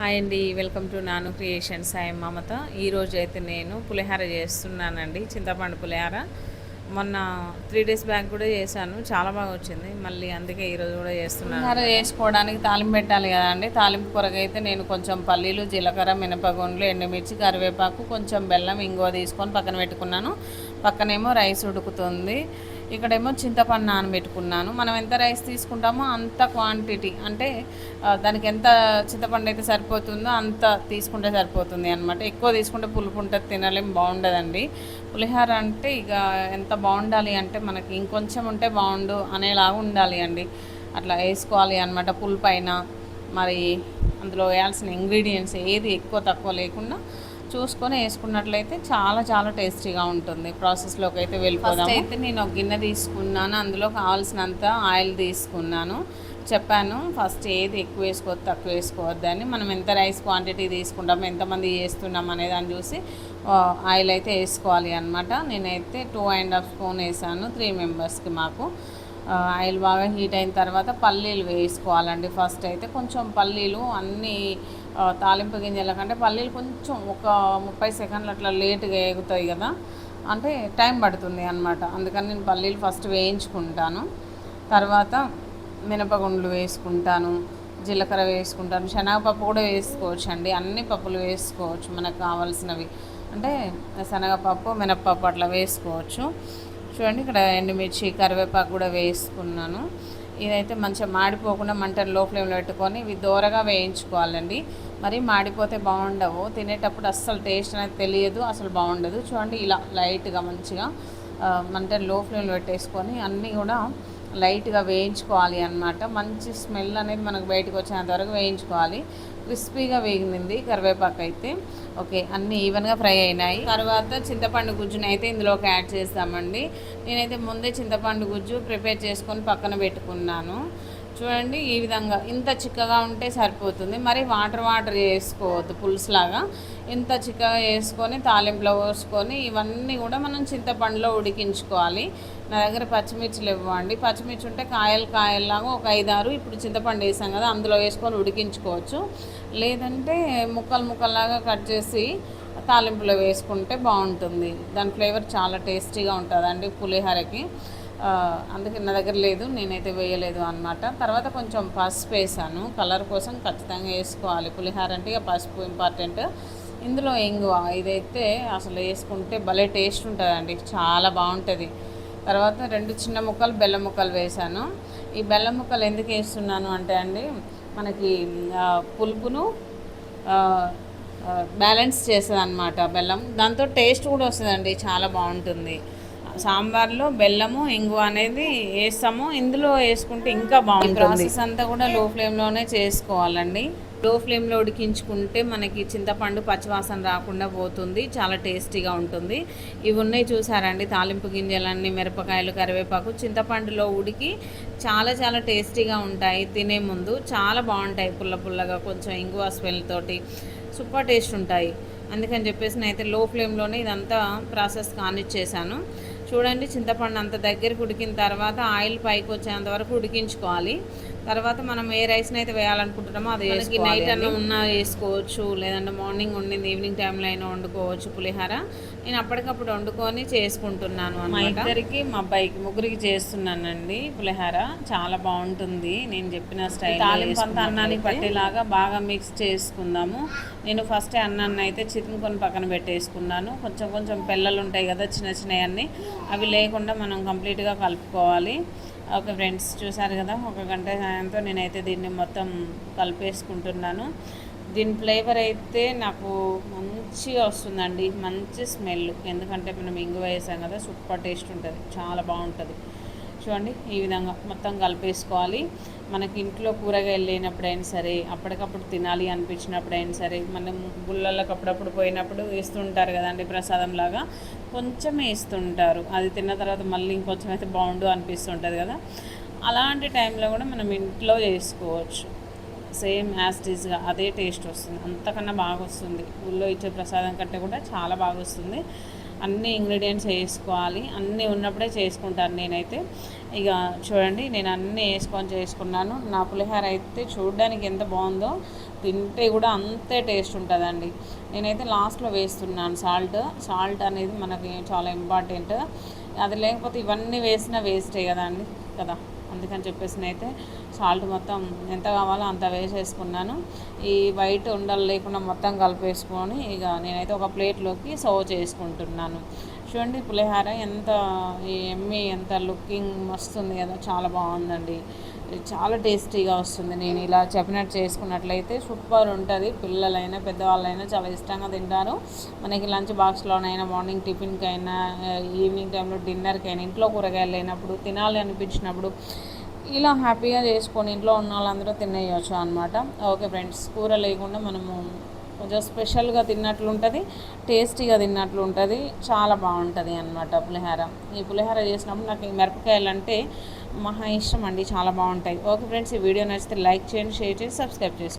Hi అండి, welcome to నాను creations. Sai మమత. ఈరోజు అయితే నేను పులిహార చేస్తున్నానండి, చింతపండు పులిహార. మొన్న 3 డేస్ బ్యాక్ కూడా చేశాను, చాలా బాగా వచ్చింది. మళ్ళీ అందుకే ఈరోజు కూడా చేస్తున్నాను. పులిహార చేసుకోవడానికి తాలింపు పెట్టాలి కదండి. తాలింపు కొరకు అయితే నేను కొంచెం పల్లీలు, జీలకర్ర, మినపగుండ్లు, ఎండుమిర్చి, కరివేపాకు, కొంచెం బెల్లం, ఇంగువ తీసుకొని పక్కన పెట్టుకున్నాను. పక్కనేమో రైస్ ఉడుకుతుంది. ఇక్కడేమో చింతపండు నానబెట్టుకున్నాను. మనం ఎంత రైస్ తీసుకుంటామో అంత క్వాంటిటీ, అంటే దానికి ఎంత చింతపండు అయితే సరిపోతుందో అంత తీసుకుంటే సరిపోతుంది అనమాట. ఎక్కువ తీసుకుంటే పులుపు ఉంటుంది, తినలేం, బాగుండదండి. పులిహోర అంటే ఇక ఎంత బాగుండాలి అంటే మనకి ఇంకొంచెం ఉంటే బాగుండు అనేలాగా ఉండాలి అండి. అట్లా వేసుకోవాలి అనమాట. పులుపైన మరి అందులో వేయాల్సిన ఇంగ్రీడియంట్స్ ఏది ఎక్కువ తక్కువ లేకుండా చూసుకొని వేసుకున్నట్లయితే చాలా చాలా టేస్టీగా ఉంటుంది. ప్రాసెస్లోకి అయితే వెళ్ళిపోదాం. అయితే నేను ఒక గిన్నె తీసుకున్నాను, అందులో కావాల్సినంత ఆయిల్ తీసుకున్నాను. చెప్పాను ఫస్ట్ ఏది ఎక్కువ వేసుకోవద్దు తక్కువ వేసుకోవద్దని. మనం ఎంత రైస్ క్వాంటిటీ తీసుకుంటాము, ఎంతమంది చేస్తున్నాం అనే దాన్ని చూసి ఆయిల్ అయితే వేసుకోవాలి అనమాట. నేనైతే 2.5 స్పూన్ వేసాను, 3 మెంబర్స్కి మాకు. ఆయిల్ బాగా హీట్ అయిన తర్వాత పల్లీలు వేసుకోవాలండి. ఫస్ట్ అయితే కొంచెం పల్లీలు అన్నీ తాలింపు గింజల కంటే పల్లీలు కొంచెం ఒక 30 సెకండ్లు అట్లా లేటుగా ఎగుతాయి కదా, అంటే టైం పడుతుంది అనమాట. అందుకని నేను పల్లీలు ఫస్ట్ వేయించుకుంటాను. తర్వాత మినపగుండ్లు వేసుకుంటాను, జీలకర్ర వేసుకుంటాను, శనగపప్పు కూడా వేసుకోవచ్చు అండి. అన్ని పప్పులు వేసుకోవచ్చు మనకు కావాల్సినవి. అంటే శనగపప్పు, మినపప్పు అట్లా వేసుకోవచ్చు. చూడండి, ఇక్కడ ఎండుమిర్చి, కరివేపాకు కూడా వేసుకున్నాను. ఇదైతే మంచిగా మాడిపోకుండా మంటను లో ఫ్లేమ్లో పెట్టుకొని ఇవి దోరగా వేయించుకోవాలండి. మరి మాడిపోతే బాగుండవు, తినేటప్పుడు అస్సలు టేస్ట్ అనేది తెలియదు, అసలు బాగుండదు. చూడండి, ఇలా లైట్గా మంచిగా మంటను లో ఫ్లేమ్లో పెట్టేసుకొని అన్నీ కూడా లైట్గా వేయించుకోవాలి అన్నమాట. మంచి స్మెల్ అనేది మనకు బయటకు వచ్చేంత వరకు వేయించుకోవాలి. క్రిస్పీగా వేగింది కరివేపాకు అయితే. ఓకే, అన్నీ ఈవెన్గా ఫ్రై అయినాయి. తర్వాత చింతపండు గుజ్జుని అయితే ఇందులోకి యాడ్ చేస్తామండి. నేనైతే ముందే చింతపండు గుజ్జు ప్రిపేర్ చేసుకొని పక్కన పెట్టుకున్నాను. చూడండి, ఈ విధంగా ఇంత చిక్కగా ఉంటే సరిపోతుంది. మరి వాటర్ వాటర్ చేసుకోవద్దు, పులుసులాగా. ఇంత చిక్కగా వేసుకొని తాలింపులో పోసుకొని ఇవన్నీ కూడా మనం చింతపండులో ఉడికించుకోవాలి. నా దగ్గర పచ్చిమిర్చిలు ఇవ్వండి, పచ్చిమిర్చి ఉంటే కాయలు కాయల్లాగా ఒక 5-6 ఇప్పుడు చింతపండు వేసాం కదా అందులో వేసుకొని ఉడికించుకోవచ్చు. లేదంటే ముక్కలు ముక్కల్లాగా కట్ చేసి తాలింపులో వేసుకుంటే బాగుంటుంది. దాని ఫ్లేవర్ చాలా టేస్టీగా ఉంటుందండి పులిహోరకి. అందుకే నా దగ్గర లేదు, నేనైతే వేయలేదు అనమాట. తర్వాత కొంచెం పసుపు వేసాను, కలర్ కోసం ఖచ్చితంగా వేసుకోవాలి. పులిహోర అంటే ఇక పసుపు ఇంపార్టెంట్. ఇందులో ఇంగువ, ఇదైతే అసలు వేసుకుంటే భలే టేస్ట్ ఉంటుందండి, చాలా బాగుంటుంది. తర్వాత 2 చిన్న ముక్కలు బెల్లం ముక్కలు వేసాను. ఈ బెల్లం ముక్కలు ఎందుకు వేస్తున్నాను అంటే అండి, మనకి పులుపును బ్యాలెన్స్ చేస్తుంది అన్నమాట బెల్లం. దాంతో టేస్ట్ కూడా వస్తుందండి, చాలా బాగుంటుంది. సాంబార్లో బెల్లము, ఇంగువ అనేది వేస్తాము, ఇందులో వేసుకుంటే ఇంకా బాగుంటుంది. ప్రాసెస్ అంతా కూడా లో ఫ్లేమ్లోనే చేసుకోవాలండి. లో ఫ్లేమ్లో ఉడికించుకుంటే మనకి చింతపండు పచ్చివాసన రాకుండా పోతుంది, చాలా టేస్టీగా ఉంటుంది. ఇవి ఉన్నాయి చూసారండి, తాలింపు గింజలన్నీ, మిరపకాయలు, కరివేపాకు చింతపండులో ఉడికి చాలా చాలా టేస్టీగా ఉంటాయి. తినే ముందు చాలా బాగుంటాయి, పుల్ల పుల్లగా, కొంచెం ఇంగువ స్మెల్ తోటి సూపర్ టేస్ట్ ఉంటాయి. అందుకని చెప్పేసి నేనైతే లో ఫ్లేమ్లోనే ఇదంతా ప్రాసెస్ కానిచ్చేసాను. చూడండి, చింతపండు అంత దగ్గరికి ఉడికిన తర్వాత ఆయిల్ పైకి వచ్చేంత వరకు ఉడికించుకోవాలి. తర్వాత మనం ఏ రైస్ని అయితే వేయాలనుకుంటున్నామో అది వేసుకోవాలి. నైట్ అన్నం ఉన్నా వేసుకోవచ్చు, లేదంటే మార్నింగ్ వండింది ఈవినింగ్ టైంలో అయినా వండుకోవచ్చు పులిహోర. నేను అప్పటికప్పుడు వండుకొని చేసుకుంటున్నాను. మా ఇద్దరికి, మా అబ్బాయికి, ముగ్గురికి చేస్తున్నానండి పులిహోర. చాలా బాగుంటుంది నేను చెప్పిన స్టైల్. తాలింపు అంతా అన్నానికి పట్టేలాగా బాగా మిక్స్ చేసుకుందాము. నేను ఫస్ట్ అన్నాన్ని అయితే చితుముకొని పక్కన పెట్టేసుకున్నాను. కొంచెం కొంచెం పెళ్ళలు ఉంటాయి కదా చిన్న చిన్నవన్నీ, అవి లేకుండా మనం కంప్లీట్గా కలుపుకోవాలి. ఓకే ఫ్రెండ్స్, చూసారు కదా, 1 గంట సాయంతో నేనైతే దీన్ని మొత్తం కలిపేసుకుంటున్నాను. దీని ఫ్లేవర్ అయితే నాకు మంచిగా వస్తుందండి, మంచి స్మెల్. ఎందుకంటే మనం ఇంగువ వేసాం కదా, సూపర్ టేస్ట్ ఉంటుంది, చాలా బాగుంటుంది. చూడండి, ఈ విధంగా మొత్తం కలిపేసుకోవాలి. మనకి ఇంట్లో కూరగాయలు లేనప్పుడైనా సరే, అప్పటికప్పుడు తినాలి అనిపించినప్పుడైనా సరే, మనం గుళ్ళలకు అప్పుడప్పుడు పోయినప్పుడు వేస్తుంటారు కదండి ప్రసాదంలాగా, కొంచెం వేస్తుంటారు. అది తిన్న తర్వాత మళ్ళీ ఇంకొంచెం అయితే బాగుండు అనిపిస్తుంటుంది కదా, అలాంటి టైంలో కూడా మనం ఇంట్లో చేసుకోవచ్చు. సేమ్ యాజ్ టీజ్గా అదే టేస్ట్ వస్తుంది, అంతకన్నా బాగా వస్తుంది. ఊళ్ళో ఇచ్చే ప్రసాదం కంటే కూడా చాలా బాగా వస్తుంది. అన్ని ఇంగ్రీడియంట్స్ వేసుకోవాలి, అన్నీ ఉన్నప్పుడే చేసుకుంటాను నేనైతే. ఇక చూడండి, నేను అన్నీ వేసుకొని చేసుకున్నాను. నా పులిహోర అయితే చూడడానికి ఎంత బాగుందో, తింటే కూడా అంతే టేస్ట్ ఉంటుందండి. నేనైతే లాస్ట్లో వేస్తున్నాను సాల్ట్ అనేది మనకి చాలా ఇంపార్టెంట్. అది లేకపోతే ఇవన్నీ వేసినా వేస్టే కదండి కదా. అందుకని చెప్పేసి నేనైతే సాల్ట్ మొత్తం ఎంత కావాలో అంత వేసేసుకున్నాను. ఈ వైట్ ఉండలు లేకుండా మొత్తం కలిపేసుకొని ఇక నేనైతే ఒక ప్లేట్లోకి సర్వ్ చేసుకుంటున్నాను. చూడండి పులిహోర ఎంత ఎమ్మి, ఎంత లుకింగ్ వస్తుంది కదా, చాలా బాగుందండి. చాలా టేస్టీగా వస్తుంది. నేను ఇలా చెప్పినట్టు చేసుకున్నట్లయితే సూపర్ ఉంటుంది. పిల్లలైనా పెద్దవాళ్ళైనా చాలా ఇష్టంగా తింటారు. మనకి లంచ్ బాక్స్లోనైనా, మార్నింగ్ టిఫిన్కైనా, ఈవినింగ్ టైంలో డిన్నర్కైనా, ఇంట్లో కూరగాయలు లేనప్పుడు, తినాలి అనిపించినప్పుడు ఇలా హ్యాపీగా చేసుకొని ఇంట్లో ఉన్న వాళ్ళందరూ తినేయచ్చు అనమాట. ఓకే ఫ్రెండ్స్, కూర లేకుండా మనము కొంచెం స్పెషల్గా తిన్నట్లుంటుంది, టేస్టీగా తిన్నట్లుంటుంది, చాలా బాగుంటుంది అనమాట పులిహోర. ఈ పులిహోర చేసినప్పుడు నాకు ఈ మిరపకాయలు అంటే మహా ఇష్టం అండి, చాలా బాగుంటాయి. ఓకే ఫ్రెండ్స్, ఈ వీడియో నచ్చితే లైక్ చేయండి, షేర్ చేసి సబ్స్క్రైబ్ చేసుకోండి.